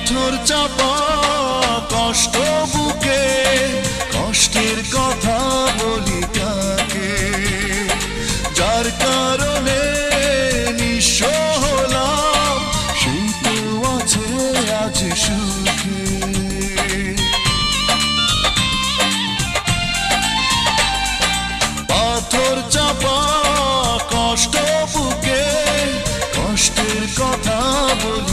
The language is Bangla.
পাথর চাপা কষ্ট বুকে, কষ্টের কথা বলি কাকে, যার কারণে নিঃস্ব হলাম সেই তো আছে আজ সুখে। পাথর চাপা কষ্ট বুকে, কষ্টের কথা বলি